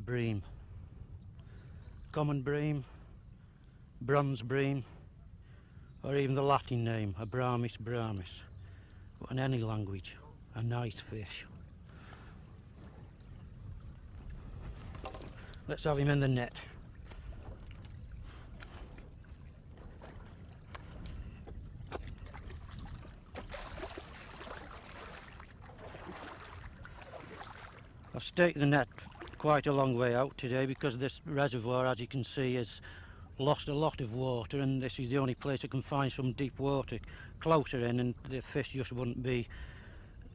bream. Common bream, bronze bream, or even the Latin name, Abramis bramis. But in any language, a nice fish. Let's have him in the net. I've staked the net quite a long way out today because this reservoir, as you can see, has lost a lot of water, and this is the only place I can find some deep water closer in, and the fish just wouldn't be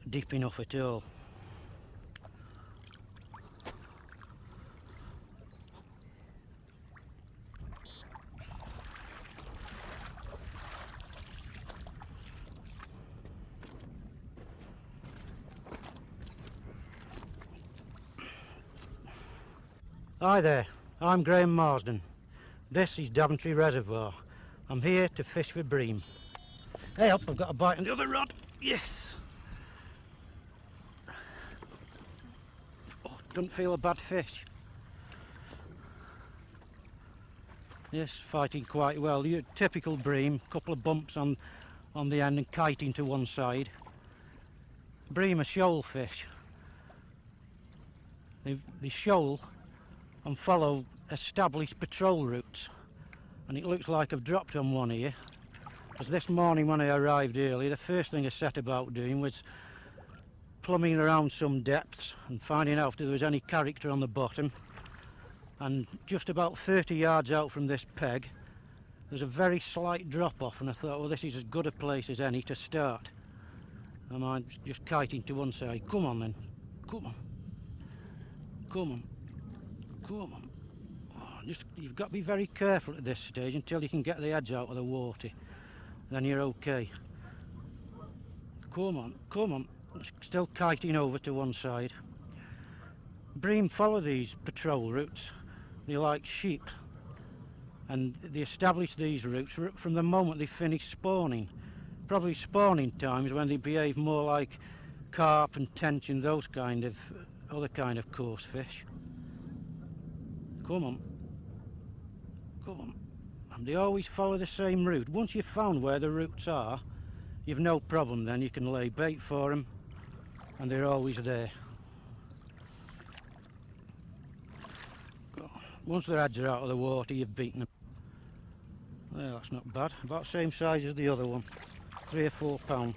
deep enough at all. Hi there, I'm Graham Marsden. This is Daventry Reservoir. I'm here to fish for bream. Hey up, I've got a bite on the other rod. Yes! Oh, doesn't feel a bad fish. Yes, fighting quite well. Your typical bream, couple of bumps on the end and kiting to one side. Bream are shoal fish. They shoal and follow established patrol routes, and it looks like I've dropped on one here, because this morning when I arrived early, the first thing I set about doing was plumbing around some depths and finding out if there was any character on the bottom. And just about 30 yards out from this peg there's a very slight drop off, and I thought, well, this is as good a place as any to start. And I'm just kiting to one side. Come on then, come on, come on. Come on. Oh, you've got to be very careful at this stage until you can get the edge out of the water. Then you're okay. Come on, come on. Still kiting over to one side. Bream follow these patrol routes. They like sheep. And they establish these routes from the moment they finish spawning. Probably spawning times when they behave more like carp and tench and those kind of other kind of coarse fish. Come on, come on. And they always follow the same route. Once you've found where the routes are, you've no problem then. You can lay bait for them and they're always there. Once their heads are out of the water, you've beaten them. Well, that's not bad. About the same size as the other one. 3 or 4 pound.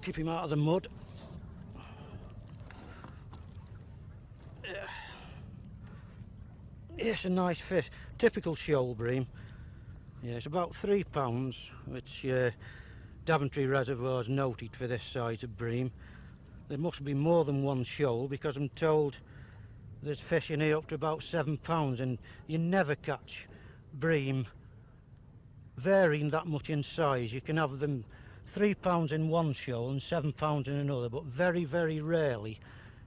Keep him out of the mud. Yes, a nice fish. Typical shoal bream. Yeah, it's about 3 pounds, which Daventry Reservoir is noted for this size of bream. There must be more than one shoal, because I'm told there's fish in here up to about 7 pounds, and you never catch bream varying that much in size. You can have them 3 pounds in one shoal and 7 pounds in another, but very, very rarely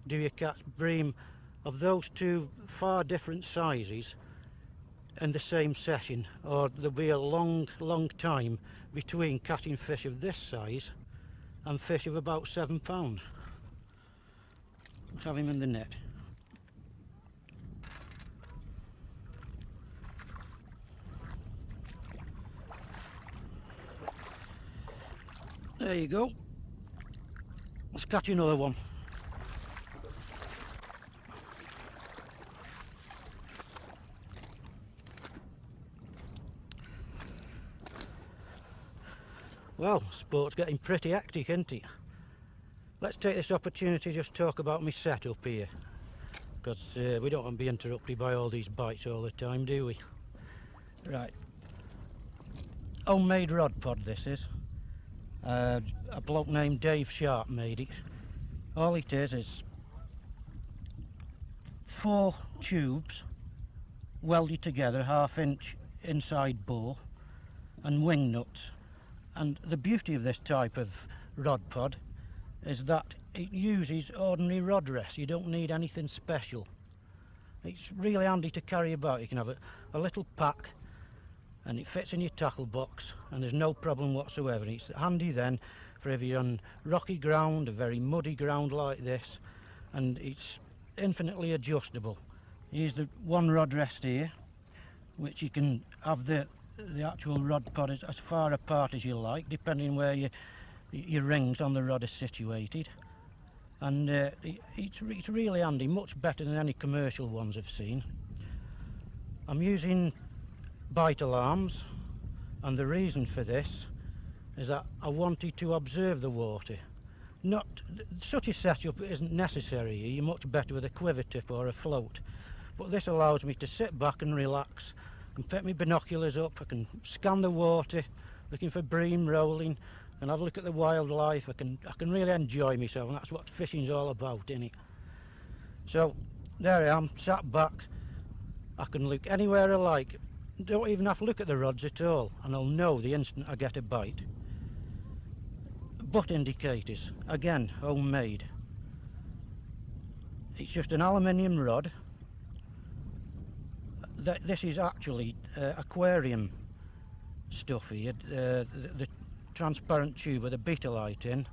do you catch bream of those two far different sizes in the same session, or there'll be a long time between catching fish of this size and fish of about 7 pounds. Let's have him in the net. There you go. Let's catch another one. Well, sport's getting pretty hectic, isn't it? Let's take this opportunity to just talk about my setup here, because we don't want to be interrupted by all these bites all the time, do we? Right. Homemade rod pod this is. A bloke named Dave Sharp made it. All it is 4 tubes welded together, 1/2 inch inside bore, and wing nuts. And the beauty of this type of rod pod is that it uses ordinary rod rests. You don't need anything special. It's really handy to carry about. You can have a little pack and it fits in your tackle box, and there's no problem whatsoever. It's handy then for if you're on rocky ground, a very muddy ground like this, and it's infinitely adjustable. Here's the one rod rest here, which you can have the actual rod pod as far apart as you like, depending where your rings on the rod are situated. And it's really handy, much better than any commercial ones I've seen. I'm using bite alarms, and the reason for this is that I wanted to observe the water. Not such a setup isn't necessary here. You're much better with a quiver tip or a float, but this allows me to sit back and relax. I can pick my binoculars up, I can scan the water looking for bream rolling, and have a look at the wildlife. I can really enjoy myself, and that's what fishing's all about, innit? So there I am, sat back. I can look anywhere I like, don't even have to look at the rods at all, and I'll know the instant I get a bite. Butt indicators, again homemade. It's just an aluminium rod. This is actually aquarium stuff here, the transparent tube with a beta light in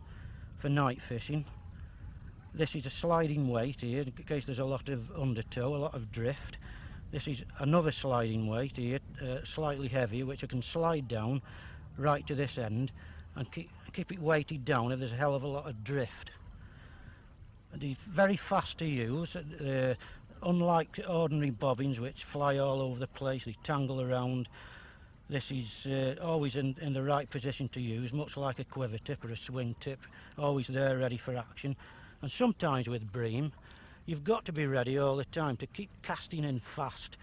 for night fishing. This is a sliding weight here in case there's a lot of undertow, a lot of drift. This is another sliding weight here, slightly heavier, which I can slide down right to this end and keep it weighted down if there's a hell of a lot of drift. And it's very fast to use, unlike ordinary bobbins which fly all over the place, they tangle around. This is always in the right position to use, much like a quiver tip or a swing tip, always there ready for action. And sometimes with bream, you've got to be ready all the time to keep casting in fast,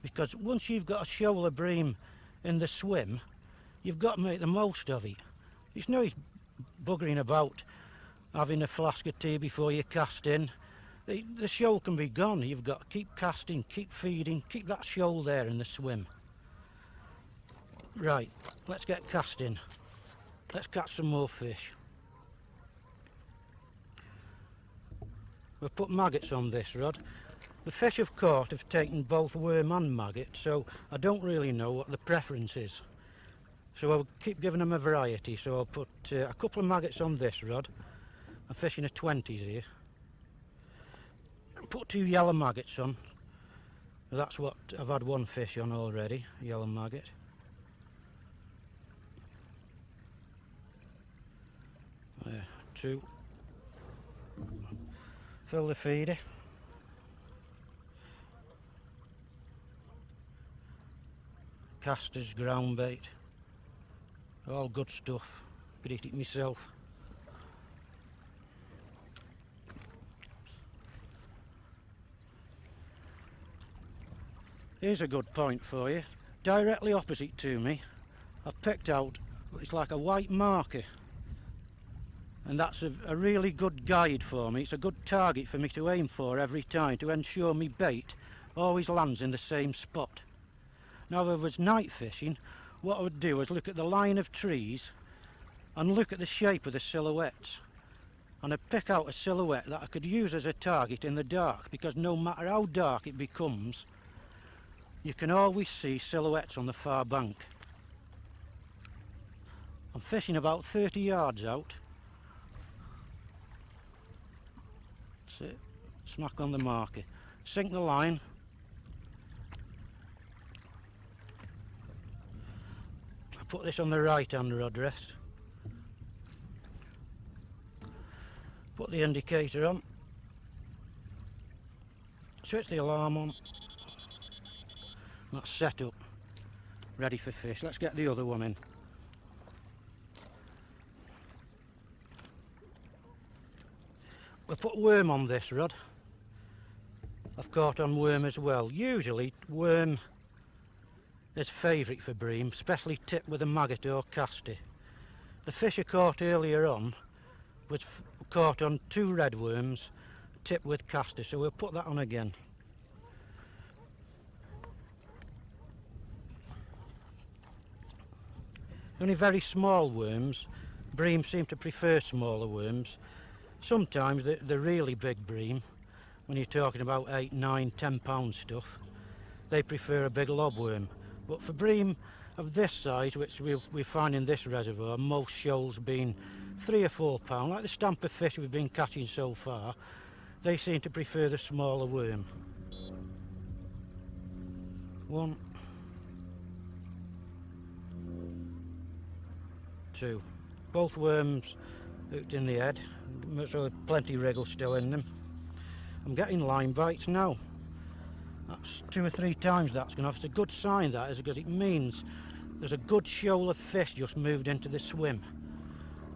because once you've got a shoal of bream in the swim, you've got to make the most of it. It's no use buggering about having a flask of tea before you cast in. The shoal can be gone. You've got to keep casting, keep feeding, keep that shoal there in the swim. Right, let's get casting. Let's catch some more fish. We'll put maggots on this rod. The fish I've caught have taken both worm and maggot, so I don't really know what the preference is. So I'll keep giving them a variety. So I'll put a couple of maggots on this rod. I'm fishing a 20s here. Put 2 yellow maggots on. That's what I've had one fish on already, yellow maggot. There, 2. Fill the feeder. Casters, ground bait, all good stuff. Could eat it myself. Here's a good point for you. Directly opposite to me, I've picked out, it's like a white marker. And that's a really good guide for me. It's a good target for me to aim for every time to ensure my bait always lands in the same spot. Now if I was night fishing, what I would do is look at the line of trees and look at the shape of the silhouettes. And I'd pick out a silhouette that I could use as a target in the dark, because no matter how dark it becomes, you can always see silhouettes on the far bank. I'm fishing about 30 yards out. That's it. Smack on the marker. Sink the line. I put this on the right hand rod rest. Put the indicator on. Switch the alarm on. That's set up. Ready for fish. Let's get the other one in. We'll put worm on this rod. I've caught on worm as well. Usually worm is favourite for bream, especially tipped with a maggot or caster. The fish I caught earlier on was caught on 2 red worms tipped with caster, so we'll put that on again. Only very small worms. Bream seem to prefer smaller worms. Sometimes the really big bream, when you're talking about 8, 9, 10 pound stuff, they prefer a big lobworm. But for bream, of this size, which we find in this reservoir, most shoals being 3 or 4 pound, like the stamp of fish we've been catching so far, they seem to prefer the smaller worm. 1, 2. Both worms hooked in the head, so plenty of wriggle still in them. I'm getting line bites now. That's 2 or 3 times that's gone off. It's a good sign, that is, because it means there's a good shoal of fish just moved into the swim.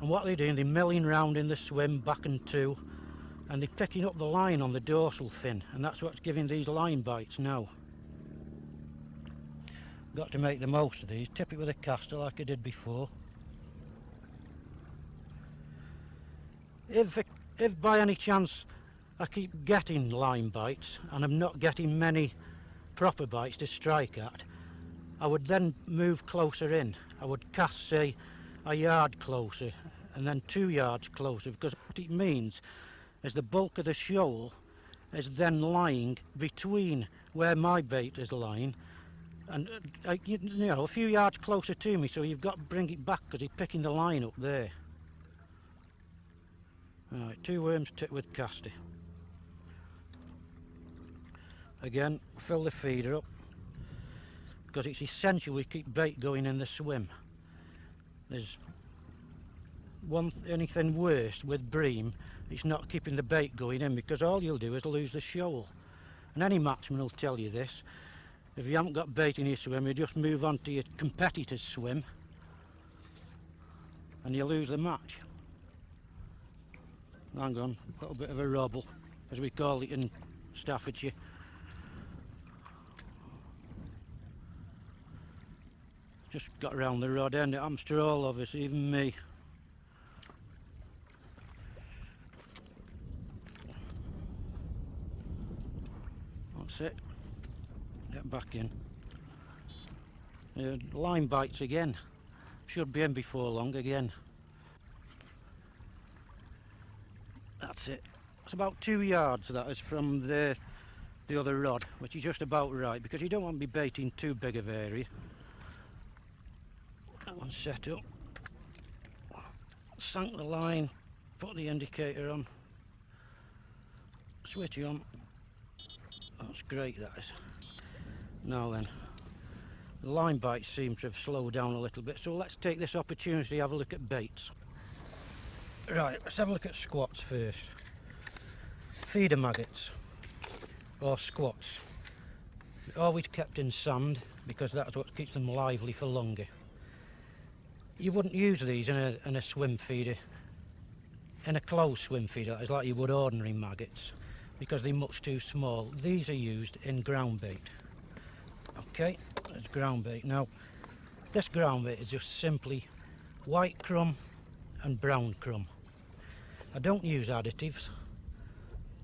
And what they're doing, they're milling round in the swim back and to, and they're picking up the line on the dorsal fin, and that's what's giving these line bites now. Got to make the most of these. Tip it with a caster like I did before. If by any chance I keep getting line bites and I'm not getting many proper bites to strike at, I would then move closer in. I would cast, say, a yard closer and then 2 yards closer, because what it means is the bulk of the shoal is then lying between where my bait is lying and you know, a few yards closer to me, so you've got to bring it back because he's picking the line up there. Right, 2 worms tipped with caster. Again, fill the feeder up, because it's essential we keep bait going in the swim. There's anything worse with bream, it's not keeping the bait going in, because all you'll do is lose the shoal. And any matchman will tell you this. If you haven't got bait in your swim, you just move on to your competitor's swim and you lose the match. Hang on, a little bit of a robble, as we call it in Staffordshire. Just got around the rod end. It happens to all of us, even me. That's it. Get back in. Line bites again. Should be in before long again. That's it. It's about 2 yards, that is, from the other rod, which is just about right, because you don't want to be baiting too big of area. That one's set up. Sank the line, put the indicator on, switch on. That's great, that is. Now then, the line bites seem to have slowed down a little bit, so let's take this opportunity to have a look at baits. Right, let's have a look at squats first. Feeder maggots, or squats. Always kept in sand, because that's what keeps them lively for longer. You wouldn't use these in a swim feeder, in a closed swim feeder, that is, like you would ordinary maggots, because they're much too small. These are used in ground bait. Okay, there's ground bait. Now, this ground bait is just simply white crumb and brown crumb. I don't use additives,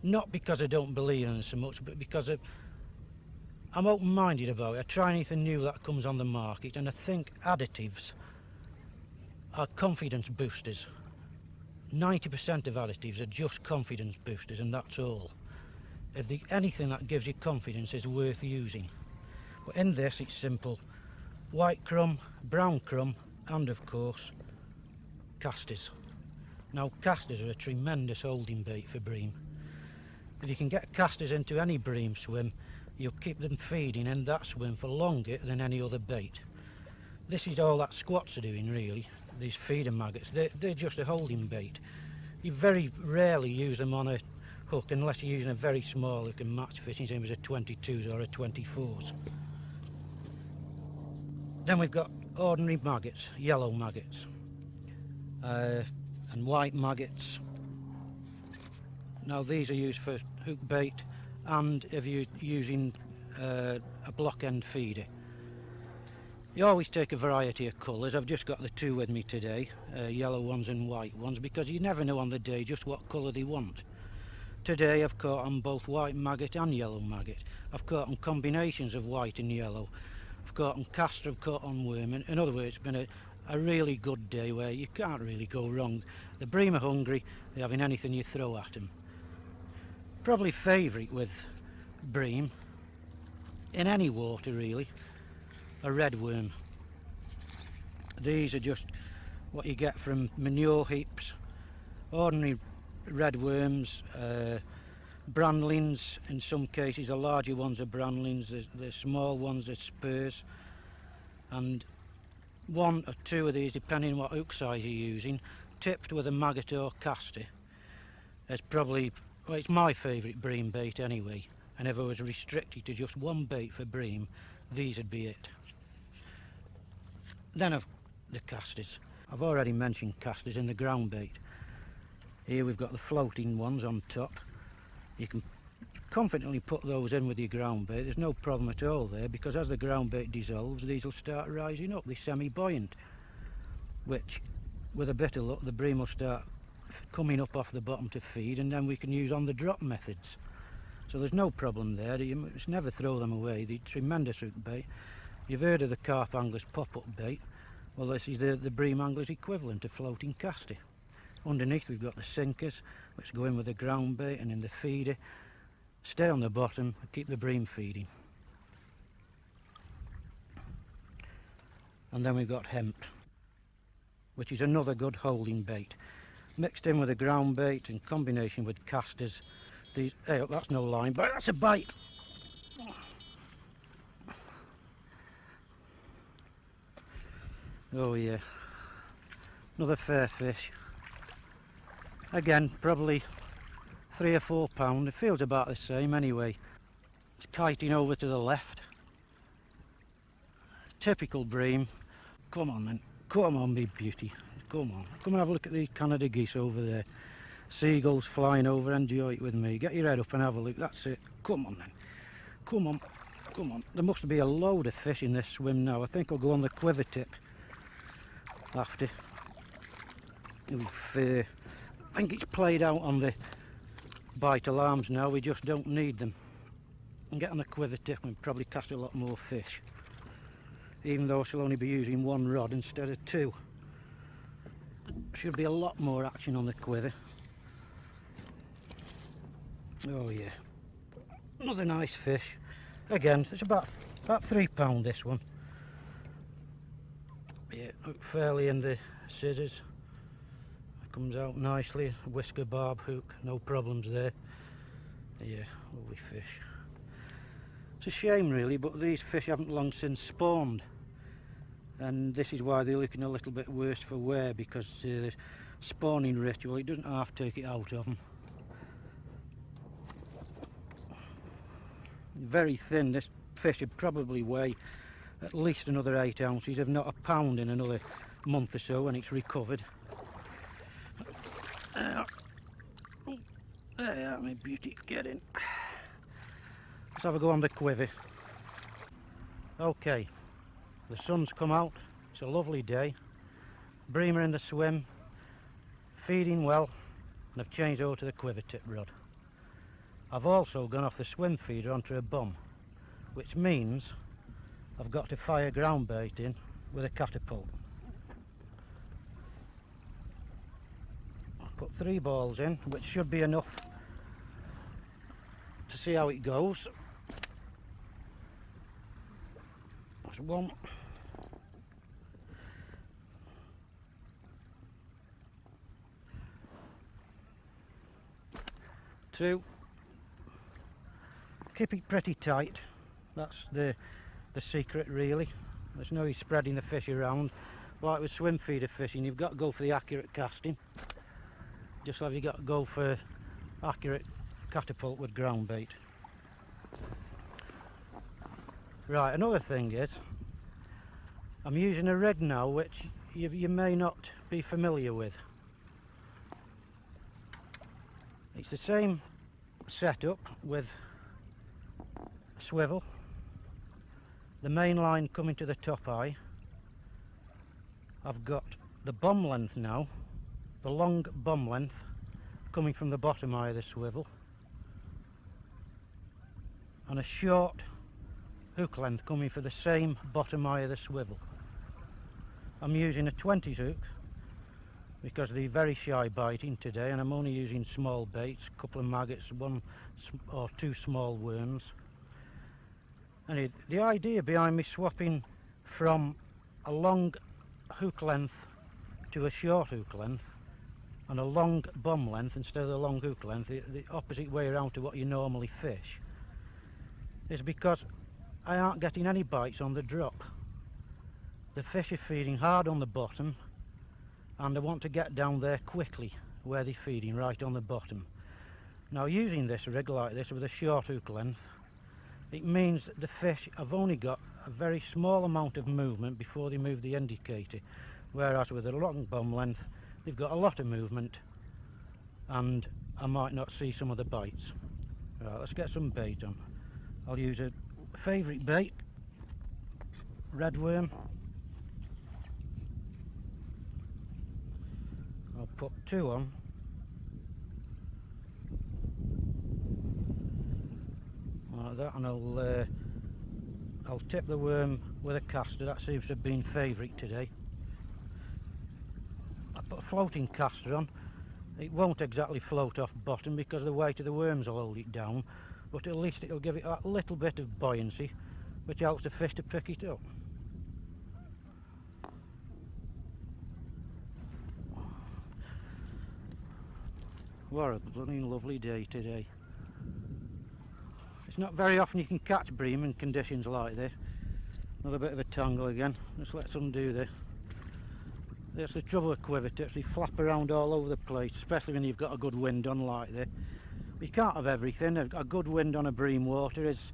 not because I don't believe in them so much, but because I'm open-minded about it. I try anything new that comes on the market, and I think additives are confidence boosters. 90% of additives are just confidence boosters, and that's all. Anything that gives you confidence is worth using. But in this, it's simple. White crumb, brown crumb, and of course, casters. Now, casters are a tremendous holding bait for bream. If you can get casters into any bream swim, you'll keep them feeding in that swim for longer than any other bait. This is all that squats are doing, really. These feeder maggots, they're just a holding bait. You very rarely use them on a hook unless you're using a very small hook and match fishing, same as a 22s or a 24s. Then we've got ordinary maggots, yellow maggots, and white maggots. Now these are used for hook bait, and if you're using a block end feeder. You always take a variety of colours. I've just got the 2 with me today, yellow ones and white ones, because you never know on the day just what colour they want. Today I've caught on both white maggot and yellow maggot. I've caught on combinations of white and yellow. I've caught on caster, I've caught on worm. In other words, it's been a really good day where you can't really go wrong. The bream are hungry, they're having anything you throw at them. Probably favourite with bream, in any water really, a red worm. These are just what you get from manure heaps, ordinary red worms, brandlings. In some cases the larger ones are brandlings, the small ones are spurs, and one or two of these, depending on what hook size you're using, tipped with a maggot or caster, is probably, well, it's my favourite bream bait anyway, and if I was restricted to just one bait for bream, these would be it. Then I've the casters. I've already mentioned casters in the ground bait. Here we've got the floating ones on top. You can confidently put those in with your ground bait, there's no problem at all there, because as the ground bait dissolves, these will start rising up, they're semi-buoyant, which with a bit of luck the bream will start coming up off the bottom to feed, and then we can use on the drop methods. So there's no problem there, you must never throw them away, they're tremendous hook bait. You've heard of the carp angler's pop-up bait, well this is the bream angler's equivalent of floating caster. Underneath we've got the sinkers, which go in with the ground bait and in the feeder, stay on the bottom and keep the bream feeding. And then we've got hemp, which is another good holding bait, mixed in with a ground bait in combination with casters. These, hey, that's no line, but that's a bite. Oh yeah, another fair fish. Again, probably 3 or 4 pound. It feels about the same anyway. It's kiting over to the left. Typical bream. Come on then, come on me beauty, come on. Come and have a look at these Canada geese over there. Seagulls flying over, enjoy it with me. Get your head up and have a look, that's it. Come on then, come on, come on. There must be a load of fish in this swim now. I think I'll go on the quiver tip after. I think it's played out on the bite alarms now, we just don't need them. And get on the quiver tip and probably cast a lot more fish, even though I shall only be using 1 rod instead of 2. Should be a lot more action on the quiver. Oh yeah, another nice fish. Again, it's about 3 pound this one. Yeah, hook fairly in the scissors. Comes out nicely, whisker barb hook, no problems there. Yeah, lovely fish. It's a shame really, but these fish haven't long since spawned, and this is why they're looking a little bit worse for wear, because the spawning ritual, it doesn't half take it out of them. Very thin. This fish would probably weigh at least another 8 ounces, if not a pound, in another month or so when it's recovered. There, my beauty, get in. Let's have a go on the quiver. Okay, the sun's come out, it's a lovely day. Bream are in the swim, feeding well, and I've changed over to the quiver tip rod. I've also gone off the swim feeder onto a bum, which means I've got to fire ground bait in with a catapult. I've put 3 balls in, which should be enough to see how it goes. That's 1. 2. Keep it pretty tight, that's the secret really. There's no use spreading the fish around. Like with swim feeder fishing, you've got to go for the accurate casting, just like you've got to go for accurate catapult with ground bait. Right, another thing is, I'm using a rig now which you may not be familiar with. It's the same setup with swivel, the main line coming to the top eye. I've got the bum length now, the long bum length coming from the bottom eye of the swivel, and a short hook length coming for the same bottom eye of the swivel. I'm using a 20s hook because they're very shy biting today, and I'm only using small baits, a couple of maggots, 1 or 2 small worms. And the idea behind me swapping from a long hook length to a short hook length and a long bum length instead of the long hook length, the opposite way around to what you normally fish, is because I aren't getting any bites on the drop. The fish are feeding hard on the bottom and I want to get down there quickly where they're feeding, right on the bottom. Now using this rig like this with a short hook length, it means that the fish have only got a very small amount of movement before they move the indicator, whereas with a long bum length they've got a lot of movement and I might not see some of the bites. Right, let's get some bait on. I'll use a favourite bait, red worm. I'll put 2 on. Like that, and I'll tip the worm with a caster. That seems to have been favourite today. I put a floating caster on. It won't exactly float off bottom because the weight of the worms will hold it down, but at least it'll give it that little bit of buoyancy which helps the fish to pick it up. What a bloody lovely day today. It's not very often you can catch bream in conditions like this. Another bit of a tangle again. Just let some do this. That's the trouble with quiver tips, they flap around all over the place, especially when you've got a good wind on like this. You can't have everything. A good wind on a bream water is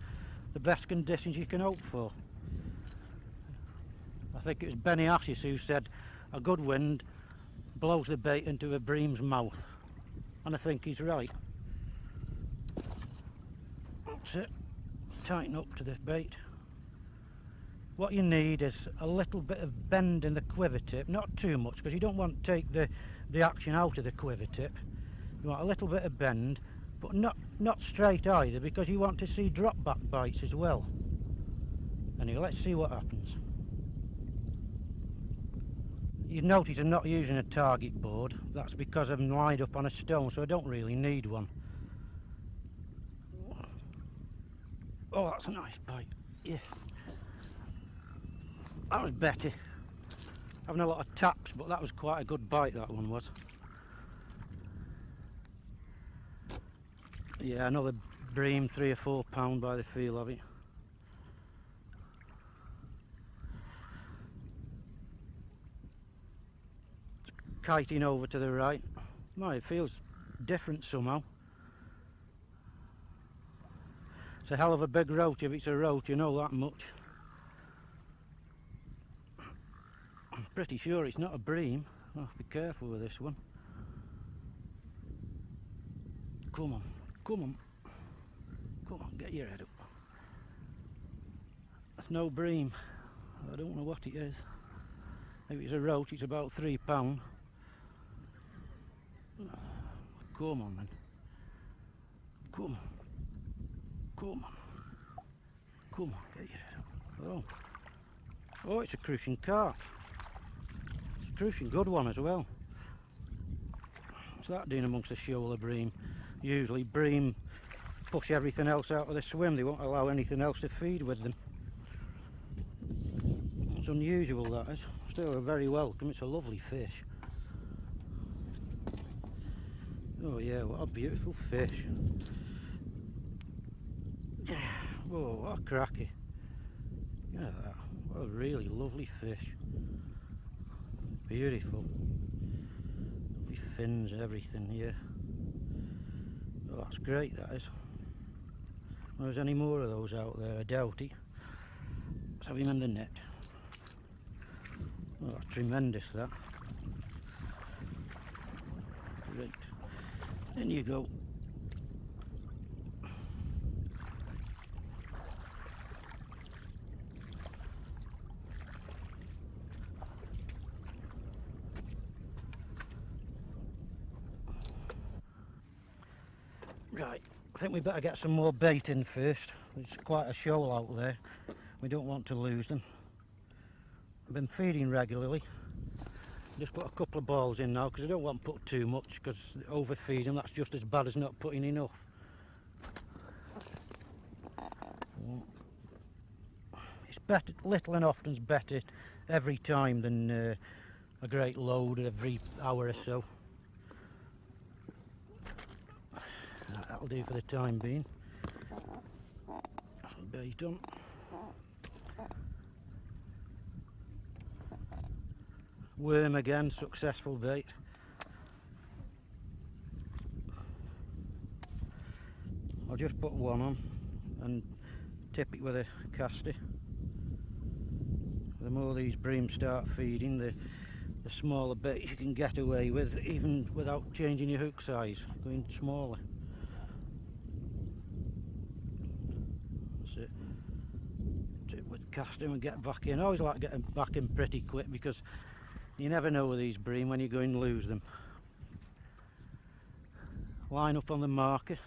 the best conditions you can hope for. I think it was Benny Ashes who said a good wind blows the bait into a bream's mouth, and I think he's right. That's it. Tighten up to the bait. What you need is a little bit of bend in the quiver tip, not too much because you don't want to take the action out of the quiver tip. You want a little bit of bend, but not straight either, because you want to see drop back bites as well. Anyway, let's see what happens. You notice I'm not using a target board. That's because I'm lined up on a stone, so I don't really need one. Oh, that's a nice bite. Yes. That was better. Having a lot of taps, but that was quite a good bite, that one was. Yeah, another bream, 3 or 4 pound by the feel of it. It's kiting over to the right. No, it feels different somehow. It's a hell of a big roach. If it's a roach, you know that much. I'm pretty sure it's not a bream. I'll have to be careful with this one. Come on, come on, come on, get your head up. That's no bream. I don't know what it is. If it's a roach, it's about 3 pound. Come on then. Come on. Come on. Come on, get your head up. Oh, it's a cruising carp. It's a cruising good one as well. What's that doing amongst the shoal of bream? Usually bream push everything else out of the swim. They won't allow anything else to feed with them. It's unusual, that is. Still very welcome. It's a lovely fish. Oh yeah, what a beautiful fish. Whoa, what a cracky. Look at that. What a really lovely fish. Beautiful. Lovely fins and everything here. Oh, that's great, that is. If there's any more of those out there, I doubt it. Let's have him in the net. Oh, that's tremendous, that. Right. In you go. Right, I think we better get some more bait in first. There's quite a shoal out there. We don't want to lose them. I've been feeding regularly. Just put a couple of balls in now because I don't want to put too much, because overfeed them, that's just as bad as not putting enough. It's better, little and often's better every time than a great load every hour or so. That'll do for the time being. Bait on. Worm again, successful bait. I'll just put one on and tip it with a castor. The more these bream start feeding, the smaller baits you can get away with, even without changing your hook size, going smaller. That's it. Tip with castor and get back in. I always like getting back in pretty quick because you never know with these bream when you're going to lose them. Line up on the marker.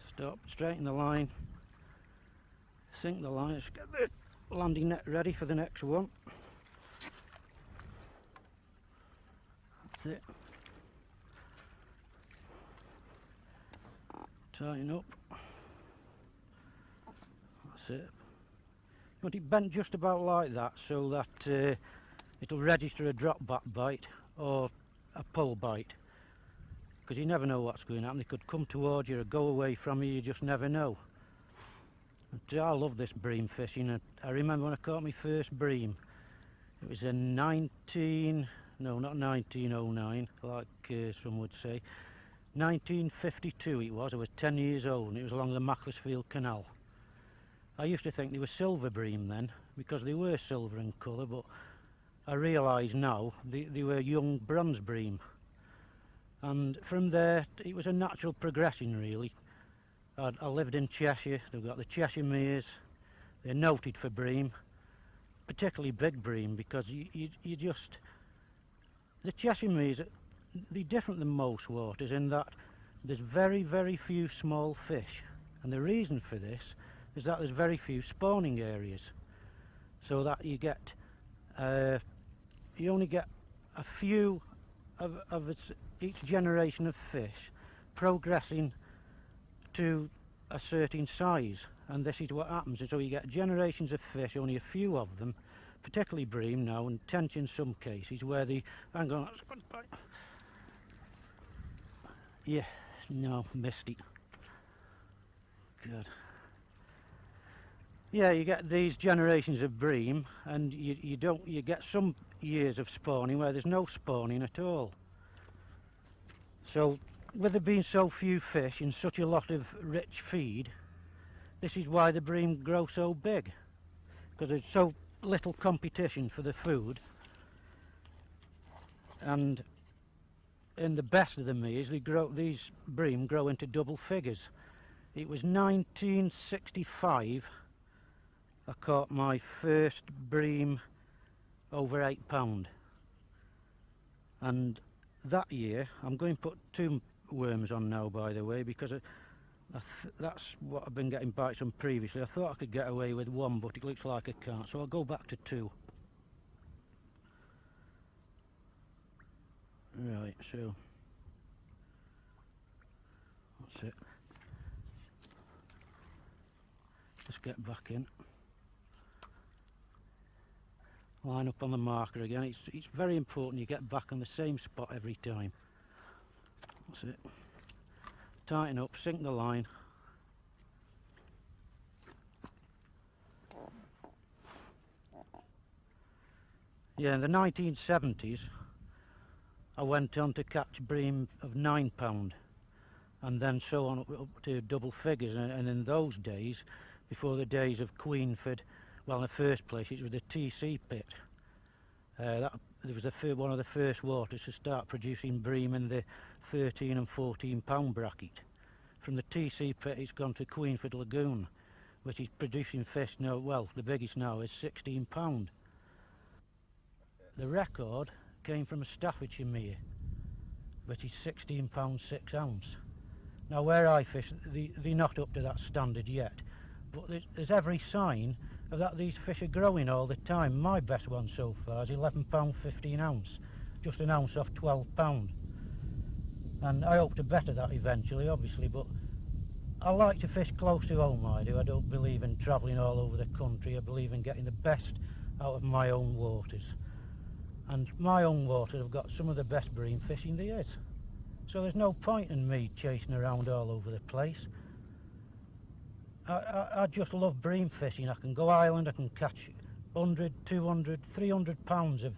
Stop, straighten the line. Sink the line. Let's get the landing net ready for the next one. That's it. Tighten up. That's it. You want it bent just about like that so that it'll register a drop back bite or a pull bite, because you never know what's going to happen. They could come towards you or go away from you, you just never know. And I love this bream fishing. I remember when I caught my first bream, it was in 1909, like some would say, 1952 it was. I was 10 years old and it was along the Macclesfield Canal. I used to think they were silver bream then, because they were silver in colour, but I realise now they were young bronze bream. And from there, it was a natural progression really. I lived in Cheshire. They've got the Cheshire Meres. They're noted for bream, particularly big bream, because you just... The Cheshire Meres, they're different than most waters in that there's very, very few small fish. And the reason for this is that there's very few spawning areas, so that you get you only get a few of each generation of fish progressing to a certain size, and this is what happens. So you get generations of fish, only a few of them, particularly bream now, and tench in some cases, where the... Hang on, that's a good bite. Yeah, no, missed it. Good. Yeah, you get these generations of bream, and you get some years of spawning where there's no spawning at all. So with there being so few fish and such a lot of rich feed, this is why the bream grow so big, because there's so little competition for the food. And in the best of the meres, these bream grow into double figures. It was 1965 I caught my first bream over £8, and that year, I'm going to put 2 worms on now, by the way, because that's what I've been getting bites on previously. I thought I could get away with 1, but it looks like I can't, so I'll go back to 2. Right, so that's it. Just get back in. Line up on the marker again. It's very important you get back on the same spot every time. That's it. Tighten up, sink the line. Yeah, in the 1970s I went on to catch bream of £9, and then so on up to double figures, and in those days, before the days of Queenford, well, in the first place it was the TC pit. It was one of the first waters to start producing bream in the 13 and 14 pound bracket. From the TC pit it's gone to Queenford Lagoon, which is producing fish now, well, the biggest now is 16 pound. The record came from a Staffordshire mere, which is 16 pound 6 ounce. Now where I fish, they're not up to that standard yet, but there's every sign of that these fish are growing all the time. My best one so far is 11 pound 15 ounce, just an ounce off 12 pound. And I hope to better that eventually, obviously, but I like to fish close to home, I do. I don't believe in travelling all over the country. I believe in getting the best out of my own waters. And my own waters have got some of the best bream fishing there is. So there's no point in me chasing around all over the place. I just love bream fishing. I can go island, I can catch 100, 200, 300 pounds of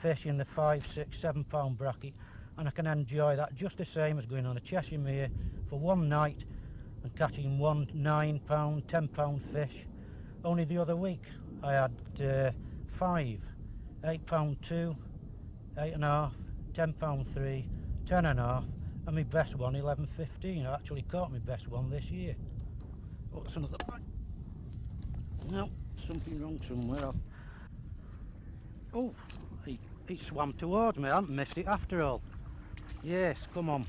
fish in the 5, 6, 7 pound bracket, and I can enjoy that just the same as going on a Cheshire Mere for one night and catching 1 9 pound, 10 pound fish. Only the other week I had 5, 8 pound 2, 8.5, 10 pound 3, 10.5, and my best one 11.15. I actually caught my best one this year. Oh, it's another bite. No, something wrong somewhere. Oh, he swam towards me. I haven't missed it after all. Yes, come on.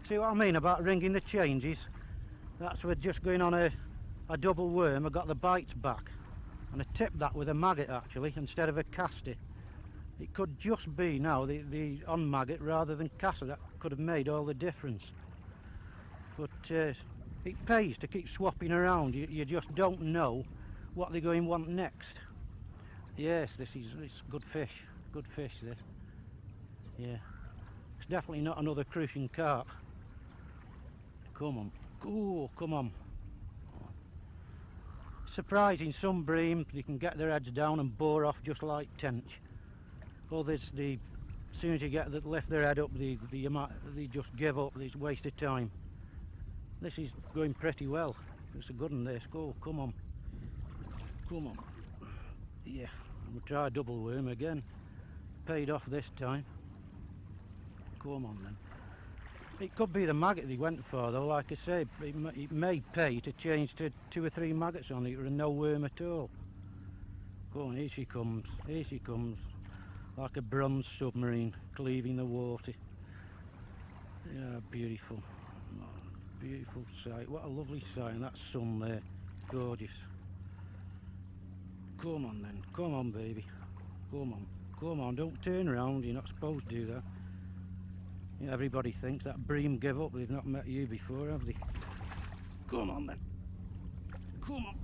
See what I mean about ringing the changes? That's with just going on a double worm. I got the bites back, and I tipped that with a maggot actually instead of a caster. It could just be now the on maggot rather than caster. That could have made all the difference. But it pays to keep swapping around. You just don't know what they're going to want next. Yes, it's good fish. Good fish there. Yeah. It's definitely not another crucian carp. Come on. Oh, come on. Surprising, some bream, they can get their heads down and bore off just like tench. Others, as soon as you lift their head up, they just give up. It's a waste of time. This is going pretty well. It's a good one, this. Go, come on. Come on. Yeah, we'll try a double worm again. Paid off this time. Come on then. It could be the maggot they went for though. Like I say, it may pay to change to 2 or 3 maggots on it or no worm at all. Go on, here she comes. Here she comes. Like a bronze submarine cleaving the water. Yeah, beautiful. Beautiful sight. What a lovely sight. And that sun there. Gorgeous. Come on then. Come on, baby. Come on. Come on. Don't turn around. You're not supposed to do that. You know, everybody thinks that bream give up. They've not met you before, have they? Come on then. Come on.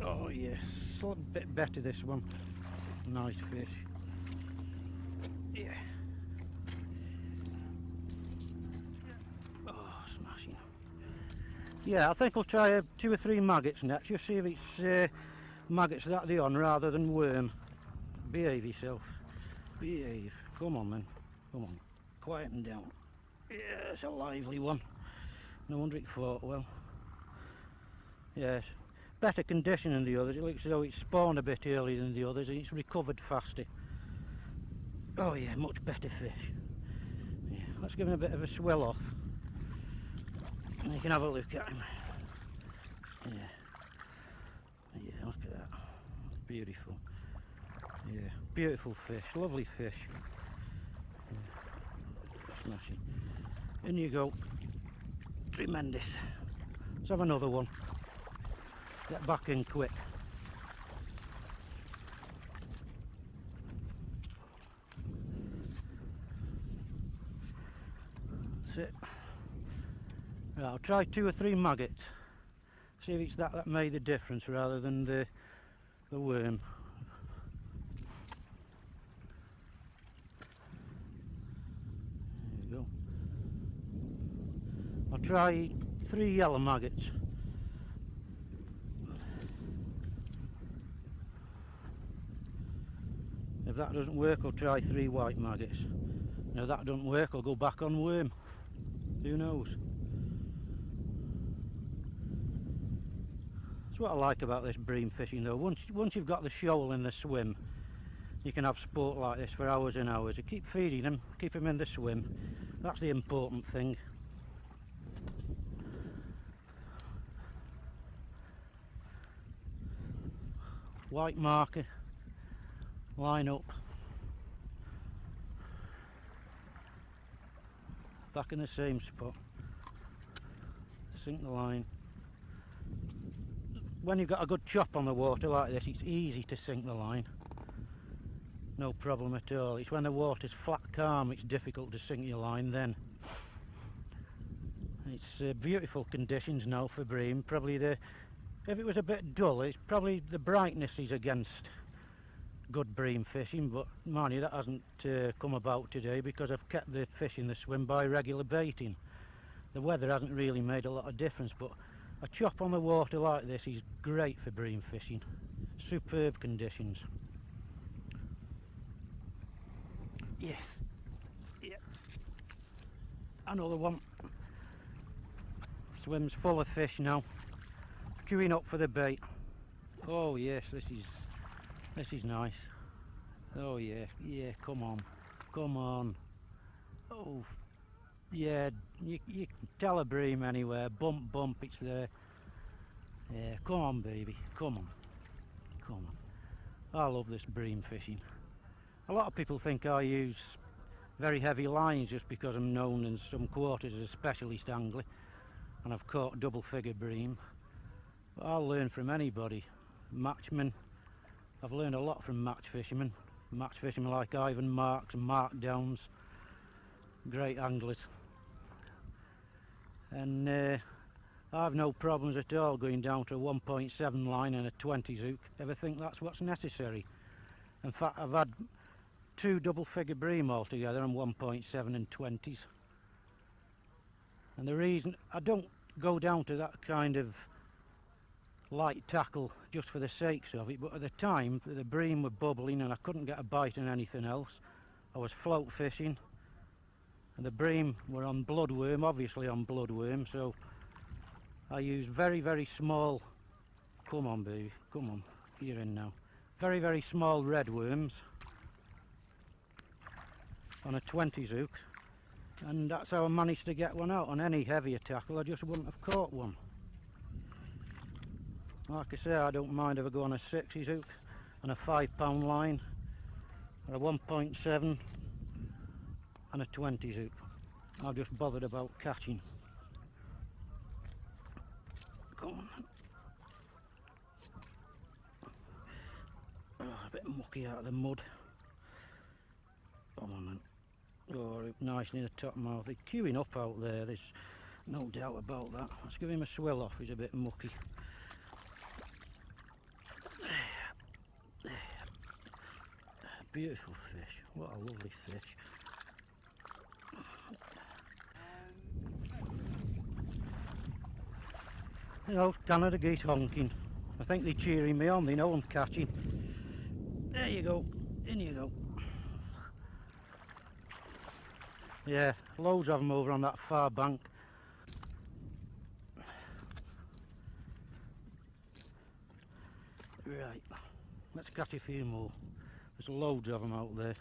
Oh yes. A little bit better this one. Nice fish. Yeah. Oh, smashing. Yeah, I think I'll try 2 or 3 maggots next. Just see if it's maggots that they're on rather than worm. Behave yourself. Behave. Come on then. Come on. Quieten down. Yeah, it's a lively one. No wonder it fought well. Yes. Better condition than the others. It looks as though it spawned a bit earlier than the others and it's recovered faster. Oh yeah, much better fish. Yeah, let's give him a bit of a swell off. And you can have a look at him. Yeah. Yeah, look at that. Beautiful. Yeah, beautiful fish, lovely fish. Yeah. Smashing. In you go. Tremendous. Let's have another one. Get back in quick. That's it. Right, I'll try 2 or 3 maggots. See if it's that made the difference rather than the worm. There you go. I'll try 3 yellow maggots. If that doesn't work, I'll try 3 white maggots. And if that doesn't work, I'll go back on worm. Who knows? That's what I like about this bream fishing though. Once you've got the shoal in the swim, you can have sport like this for hours and hours. You keep feeding them, keep them in the swim. That's the important thing. White marker. Line up, back in the same spot, sink the line. When you've got a good chop on the water like this, it's easy to sink the line, no problem at all. It's when the water's flat calm it's difficult to sink your line then. It's beautiful conditions now for bream. Probably if it was a bit dull, it's probably the brightness is against good bream fishing, but mind you, that hasn't come about today because I've kept the fish in the swim by regular baiting. The weather hasn't really made a lot of difference, but a chop on the water like this is great for bream fishing. Superb conditions. Yes. Yeah. Another one. Swim's full of fish now. Queuing up for the bait. Oh yes, this is nice. Oh yeah, yeah, come on. Come on. Oh yeah, you can tell a bream anywhere. Bump, bump, it's there. Yeah, come on baby, come on. Come on. I love this bream fishing. A lot of people think I use very heavy lines just because I'm known in some quarters as a specialist angler and I've caught double figure bream. But I'll learn from anybody. Matchmen, I've learned a lot from match fishermen. Match fishermen like Ivan Marks and Mark Downs. Great anglers. And I've no problems at all going down to a 1.7 line and a 20 zook. Ever think that's what's necessary? In fact, I've had 2 double figure bream altogether on 1.7 and 20s. And the reason I don't go down to that kind of light tackle just for the sakes of it, but at the time the bream were bubbling and I couldn't get a bite on anything else. I was float fishing and the bream were on bloodworm, obviously on bloodworm, so I used very, very small, come on baby, come on, you're in now, very, very small red worms on a 20 zook, and that's how I managed to get one out. On any heavier tackle I just wouldn't have caught one. Like I say, I don't mind if I go on a 60 zook and a 5 pound line, or a 1.7 and a 20 zook. I'm just bothered about catching. Come on. Oh, a bit mucky out of the mud. Come on then. Oh, nicely in the top mouth. They're queuing up out there, there's no doubt about that. Let's give him a swill off, he's a bit mucky. Beautiful fish, what a lovely fish. You know, Canada geese honking. I think they're cheering me on, they know I'm catching. There you go, in you go. Yeah, loads of them over on that far bank. Right, let's catch a few more. There's loads of them out there.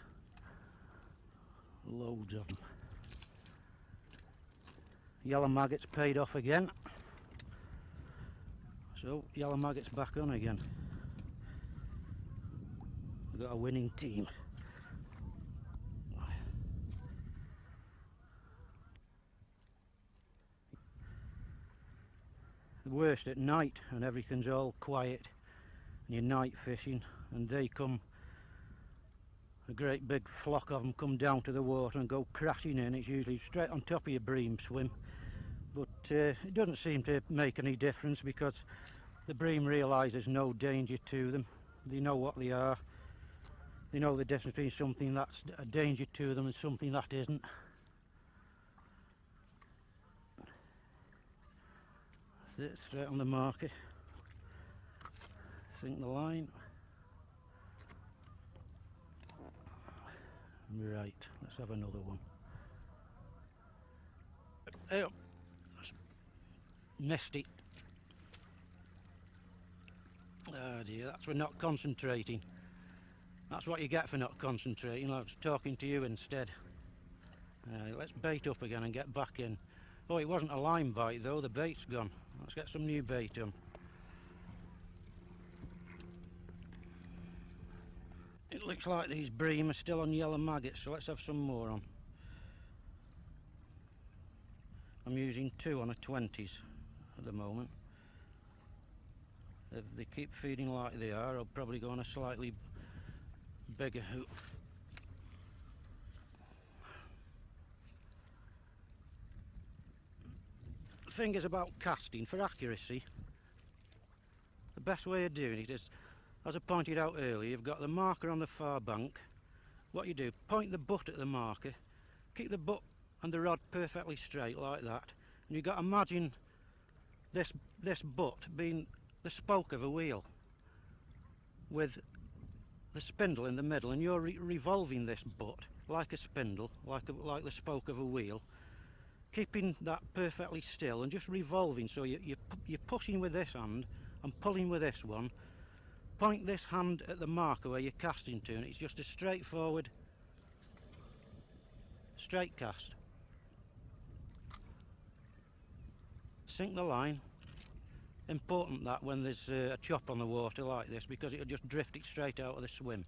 Loads of them. Yellow maggots paid off again. So, yellow maggots back on again. We've got a winning team. The worst at night and everything's all quiet and you're night fishing and they come, a great big flock of them come down to the water and go crashing in. It's usually straight on top of your bream swim, but it doesn't seem to make any difference because the bream realise there's no danger to them. They know what they are. They know the difference between something that's a danger to them and something that isn't. That's it, straight on the marker. Sink the line. Right, let's have another one. Oh, missed it. Oh dear, that's for not concentrating. That's what you get for not concentrating. I was talking to you instead. Let's bait up again and get back in. Oh, it wasn't a line bite though, the bait's gone. Let's get some new bait on. It looks like these bream are still on yellow maggots, so let's have some more on. I'm using 2 on a 20s at the moment. If they keep feeding like they are, I'll probably go on a slightly bigger hook. thing is about casting, for accuracy, the best way of doing it is, as I pointed out earlier, you've got the marker on the far bank. What you do, point the butt at the marker, keep the butt and the rod perfectly straight like that, and you've got to imagine this butt being the spoke of a wheel with the spindle in the middle, and you're revolving this butt like a spindle, like the spoke of a wheel, keeping that perfectly still and just revolving. So you're pushing with this hand and pulling with this one. Point this hand at the marker where you're casting to, and it's just a straightforward straight cast. Sink the line. Important that when there's a chop on the water like this, because it'll just drift it straight out of the swim.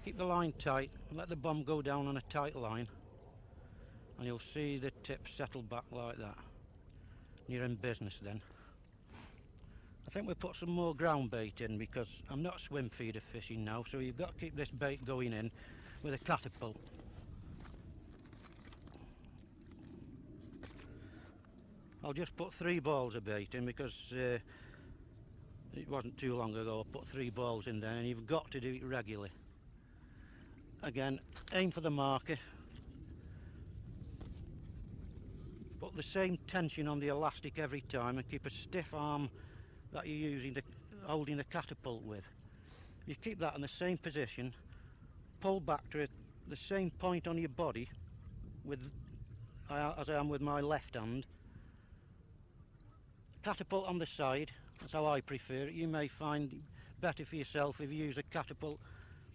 Keep the line tight, let the bomb go down on a tight line, and you'll see the tip settle back like that. You're in business then. I think we'll put some more ground bait in, because I'm not swim feeder fishing now, so you've got to keep this bait going in with a catapult. I'll just put 3 balls of bait in, because it wasn't too long ago I put 3 balls in there, and you've got to do it regularly. Again, aim for the marker, put the same tension on the elastic every time, and keep a stiff arm that you're using holding the catapult with. You keep that in the same position, pull back to the same point on your body as I am with my left hand. Catapult on the side, that's how I prefer it. You may find better for yourself if you use a catapult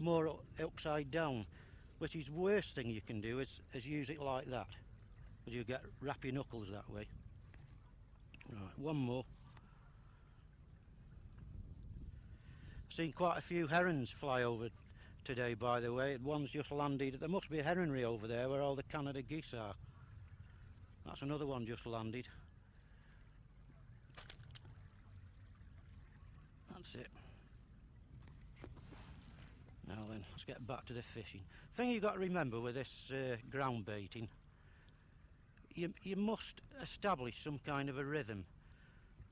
more upside down, which is the worst thing you can do is use it like that, because you wrap your knuckles that way. Right, one more. Seen quite a few herons fly over today, by the way. One's just landed. There must be a heronry over there where all the Canada geese are. That's another one just landed. That's it. Now then, let's get back to the fishing. Thing you've got to remember with this ground baiting, you must establish some kind of a rhythm,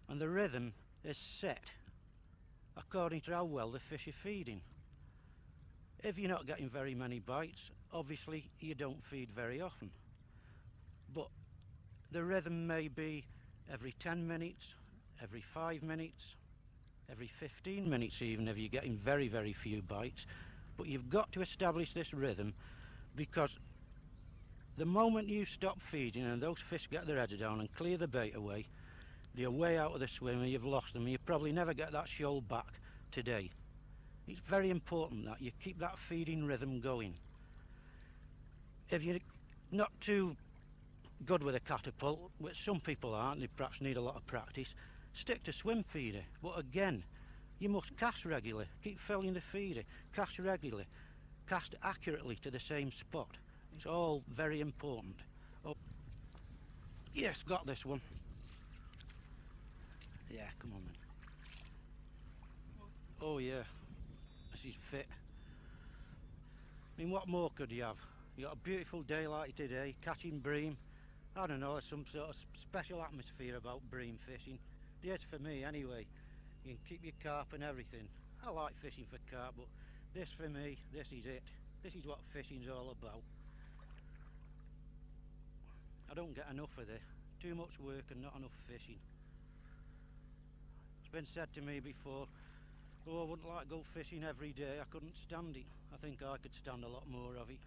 and the rhythm is set according to how well the fish are feeding. If you're not getting very many bites, obviously you don't feed very often, but the rhythm may be every 10 minutes, every 5 minutes, every 15 minutes even if you're getting very, very few bites. But you've got to establish this rhythm, because the moment you stop feeding and those fish get their heads down and clear the bait away, they're way out of the swim and you've lost them, and you probably never get that shoal back today. It's very important that you keep that feeding rhythm going. If you're not too good with a catapult, which some people aren't, they perhaps need a lot of practice, stick to swim feeder. But again, you must cast regularly, keep filling the feeder, cast regularly, cast accurately to the same spot. It's all very important. Oh, yes, got this one. Yeah, come on then. Oh yeah, this is fit. I mean, what more could you have? You got a beautiful day like today, catching bream. I don't know, there's some sort of special atmosphere about bream fishing. Yes, for me anyway. You can keep your carp and everything. I like fishing for carp, but this for me, this is it. This is what fishing's all about. I don't get enough of it. Too much work and not enough fishing. It's been said to me before, oh, I wouldn't like to go fishing every day. I couldn't stand it. I think I could stand a lot more of it.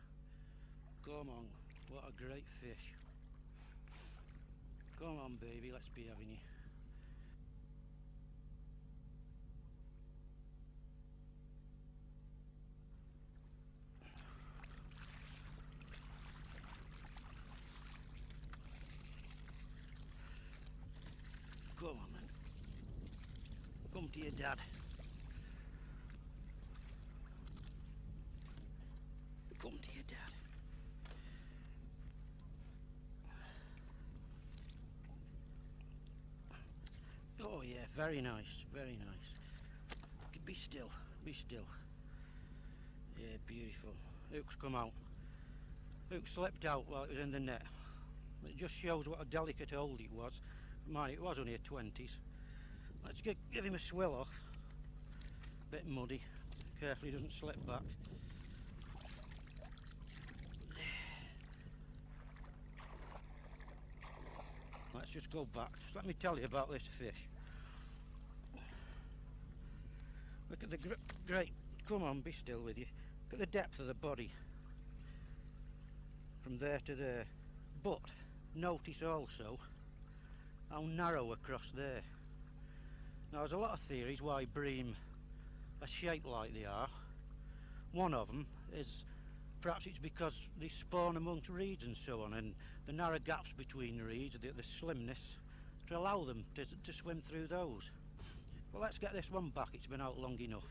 Come on, what a great fish. Come on baby, let's be having you. Come on then. Come to your dad. Come to your dad. Oh yeah, very nice, very nice. Be still, be still. Yeah, beautiful. Hooks come out. Hook slipped out while it was in the net. It just shows what a delicate hold it was. Mine, it was only a 20s. Let's give him a swill off. Bit muddy. Careful he doesn't slip back. Let's just go back. Just let me tell you about this fish. Look at the great, come on, be still with you. Look at the depth of the body. From there to there. But notice also how narrow across there. Now there's a lot of theories why bream are shaped like they are. One of them is perhaps it's because they spawn amongst reeds and so on, and the narrow gaps between reeds, the slimness, to allow them to swim through those. Well, let's get this one back, it's been out long enough.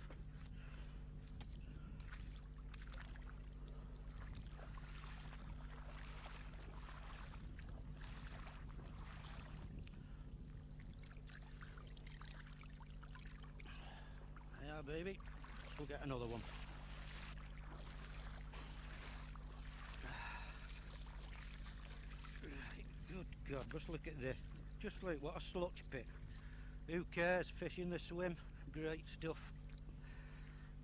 Yeah, baby, we'll get another one. Good God, just look at this. Just look, what a sludge pit. Who cares, fish in the swim, great stuff.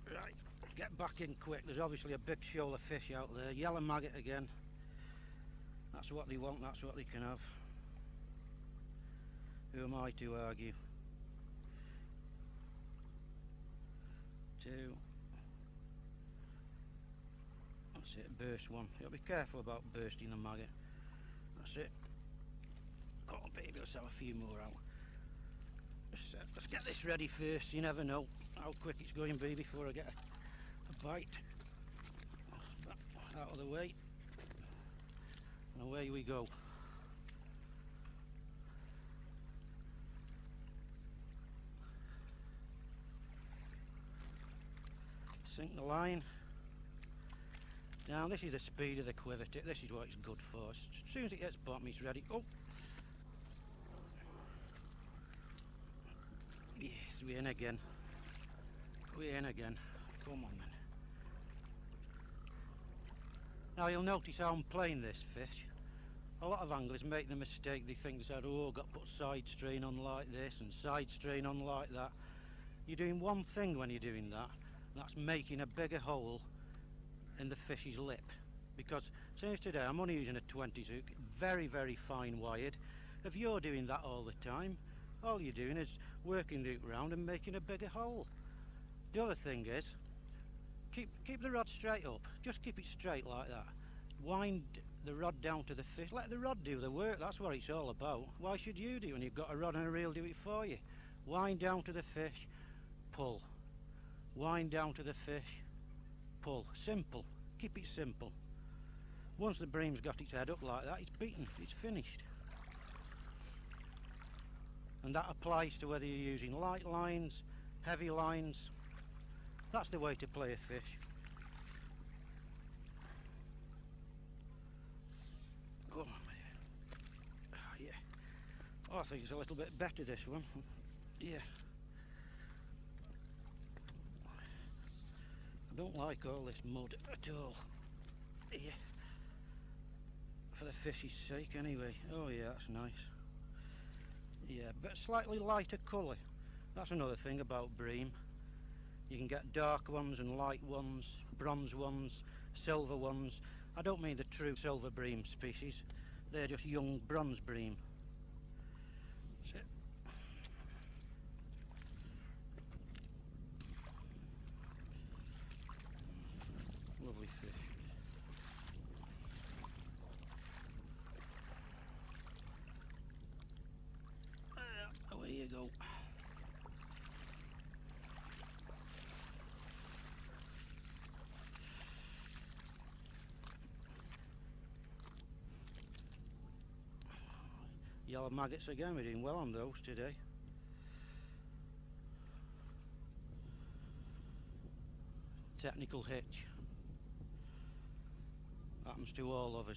Right, get back in quick, there's obviously a big shoal of fish out there. Yellow maggot again. That's what they want, that's what they can have. Who am I to argue? 2. That's it, burst one. You gotta be careful about bursting the maggot. That's it. Come on baby, let's have a few more out. Let's get this ready first, you never know how quick it's going to be before I get a bite. Out of the way. And away we go. Sink the line. Now this is the speed of the quiver tip, this is what it's good for. As soon as it gets bottom it's ready. Oh! Yes, we're in again. We're in again. Come on then. Now you'll notice how I'm playing this fish. A lot of anglers make the mistake, they think that, oh, got to put side strain on like this and side strain on like that. You're doing one thing when you're doing that, and that's making a bigger hole in the fish's lip. Because since today I'm only using a 20s hook, very very fine wired. If you're doing that all the time, all you're doing is working the hook round and making a bigger hole. The other thing is, keep the rod straight up, just keep it straight like that. Wind the rod down to the fish, let the rod do the work, that's what it's all about. Why should you do it when you've got a rod and a reel do it for you? Wind down to the fish, pull. Wind down to the fish, pull. Simple, keep it simple. Once the bream's got its head up like that, it's beaten, it's finished. And that applies to whether you're using light lines, heavy lines. That's the way to play a fish. Go on, mate. Oh, yeah. Oh, I think it's a little bit better, this one. Yeah. I don't like all this mud at all. Yeah. For the fish's sake, anyway. Oh, yeah, that's nice. Yeah, but slightly lighter colour. That's another thing about bream. You can get dark ones and light ones, bronze ones, silver ones. I don't mean the true silver bream species. They're just young bronze bream. That's it. Lovely fish. Away you go. Yellow maggots again, we're doing well on those today. Technical hitch. Happens to all of us.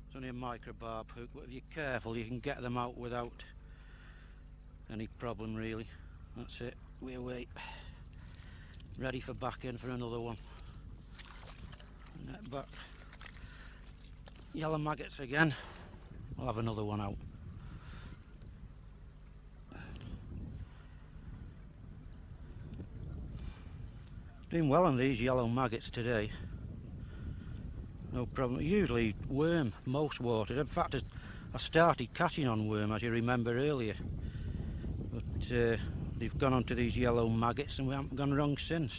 It's only a microbarb hook, but if you're careful you can get them out without any problem really. That's it, we're away. Ready for back in for another one. But yellow maggots again. I'll have another one out. Doing well on these yellow maggots today. No problem. Usually worm most waters. In fact, I started catching on worm, as you remember earlier. But they've gone on to these yellow maggots and we haven't gone wrong since.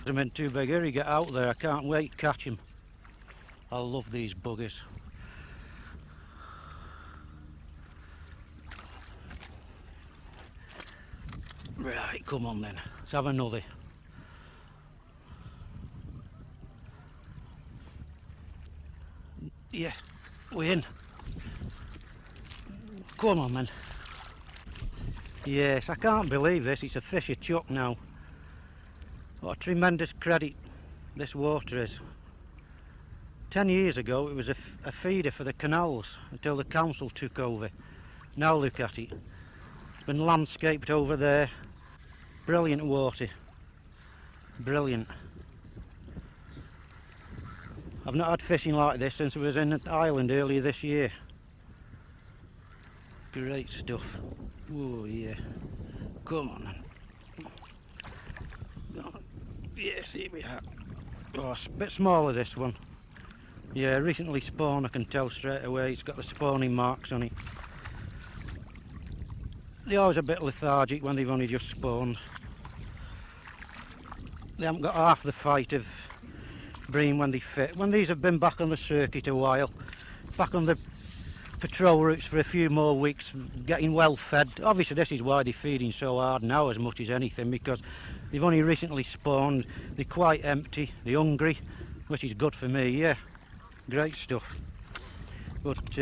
I'm in too big. Here, get out there. I can't wait to catch him. I love these buggers. Right, come on then. Let's have another. Yeah, we're in. Come on then. Yes, I can't believe this. It's a fisher chuck now. What a tremendous credit this water is. 10 years ago it was a feeder for the canals until the council took over. Now look at it. It's been landscaped over there. Brilliant water. Brilliant. I've not had fishing like this since I was in Ireland earlier this year. Great stuff. Oh yeah. Come on then. Yes, here we are. Oh, it's a bit smaller this one. Yeah, recently spawned, I can tell straight away. It's got the spawning marks on it. They're always a bit lethargic when they've only just spawned. They haven't got half the fight of bream when they fit. When these have been back on the circuit a while, back on the patrol routes for a few more weeks, getting well fed. Obviously this is why they're feeding so hard now as much as anything, because they've only recently spawned. They're quite empty, they're hungry, which is good for me, yeah. Great stuff. But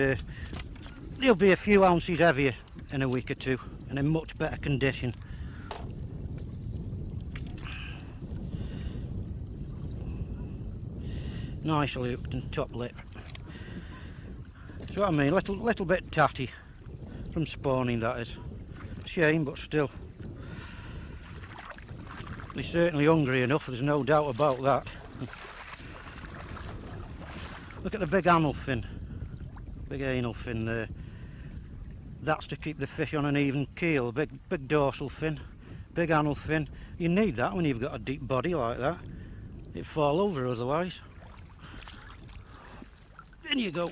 they'll be a few ounces heavier in a week or two and in much better condition. Nicely hooked and top lip. That's what I mean, little bit tatty from spawning, that is. Shame, but still. They're certainly hungry enough, there's no doubt about that. Look at the big anal fin. Big anal fin there. That's to keep the fish on an even keel. Big dorsal fin, big anal fin. You need that when you've got a deep body like that. It'd fall over otherwise. In you go.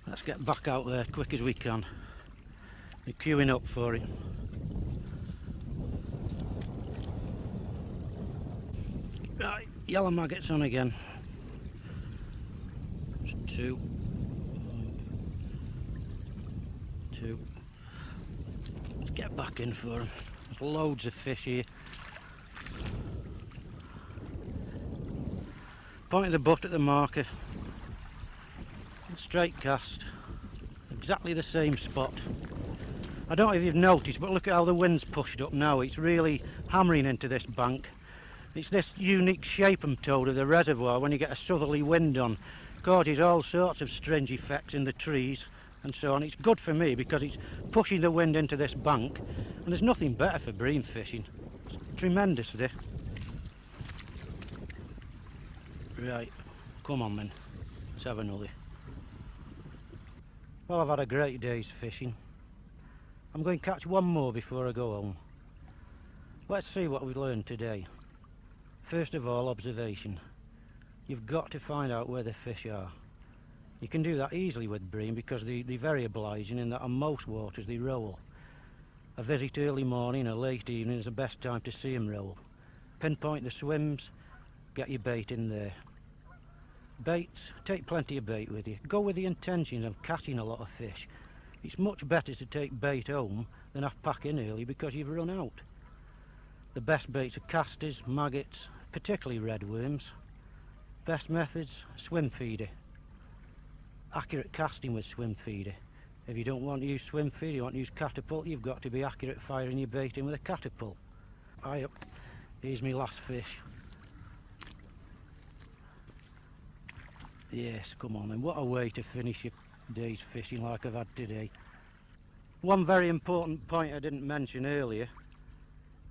Let's get back out there quick as we can. They're queuing up for it. Right, yellow maggots on again. Just two. Let's get back in for them. There's loads of fish here. Point the butt at the marker. Straight cast. Exactly the same spot. I don't know if you've noticed, but look at how the wind's pushed up now. It's really hammering into this bank. It's this unique shape, I'm told, of the reservoir when you get a southerly wind on. Causes all sorts of strange effects in the trees and so on. It's good for me because it's pushing the wind into this bank, and there's nothing better for bream fishing. It's tremendous there. Right, come on then, let's have another. Well, I've had a great day's fishing. I'm going to catch one more before I go home. Let's see what we've learned today. First of all, observation. You've got to find out where the fish are. You can do that easily with bream because they're very obliging in that on most waters they roll. A visit early morning or late evening is the best time to see them roll. Pinpoint the swims, get your bait in there. Baits, take plenty of bait with you. Go with the intention of catching a lot of fish. It's much better to take bait home than have pack in early because you've run out. The best baits are casters, maggots, particularly redworms. Best methods, swim feeder. Accurate casting with swim feeder. If you don't want to use swim feeder, you want to use catapult, you've got to be accurate firing your bait in with a catapult. Aye up, here's my last fish. Yes, come on then, what a way to finish your day's fishing like I've had today. One very important point I didn't mention earlier,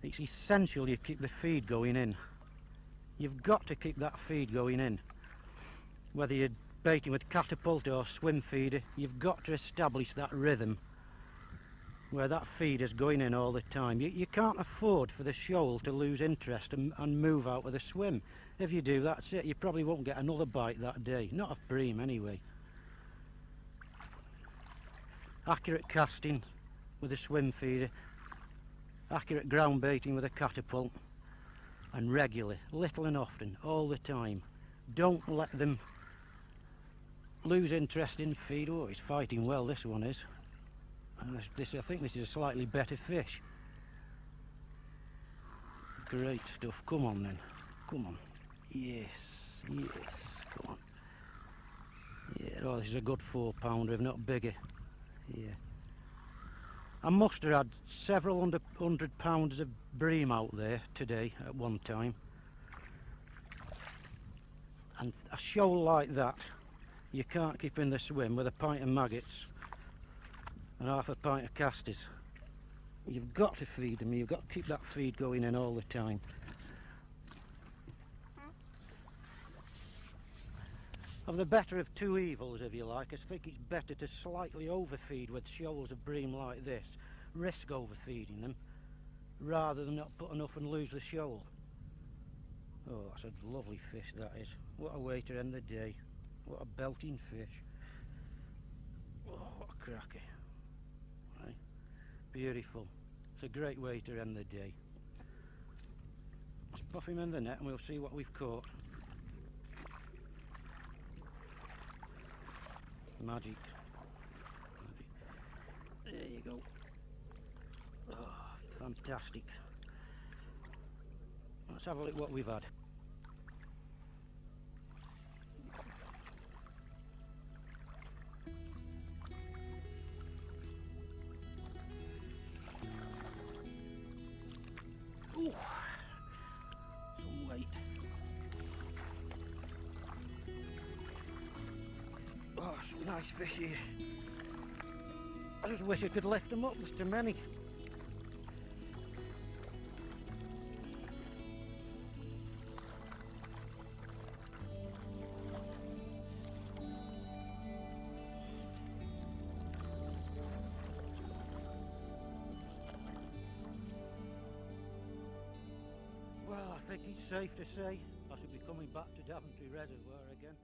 it's essential you keep the feed going in. You've got to keep that feed going in. Whether you're baiting with catapult or swim feeder, you've got to establish that rhythm where that feed is going in all the time. You can't afford for the shoal to lose interest and move out with a swim. If you do, that's it. You probably won't get another bite that day. Not of bream anyway. Accurate casting with a swim feeder, accurate ground baiting with a catapult, and regularly, little and often, all the time. Don't let them lose interest in feed. Oh, he's fighting well, this one is. I think this is a slightly better fish. Great stuff. Come on then. Come on. Yes, yes. Come on. Yeah, oh, this is a good 4-pounder, if not bigger. Yeah. I must have had several hundred pounds of bream out there today at one time. And a shoal like that, you can't keep in the swim with a pint of maggots and half a pint of casters. You've got to feed them, you've got to keep that feed going in all the time. Of the better of two evils, if you like, I think it's better to slightly overfeed with shoals of bream like this, risk overfeeding them, rather than not put enough and lose the shoal. Oh, that's a lovely fish, that is. What a way to end the day. What a belting fish. Oh, what a cracker. Right. Beautiful. It's a great way to end the day. Let's pop him in the net and we'll see what we've caught. Magic. There you go. Oh, fantastic. Let's have a look what we've had. Ooh, some weight. Oh, some nice fish here. I just wish I could lift them up, there's too many. Well, I think it's safe to say I should be coming back to Daventry Reservoir again.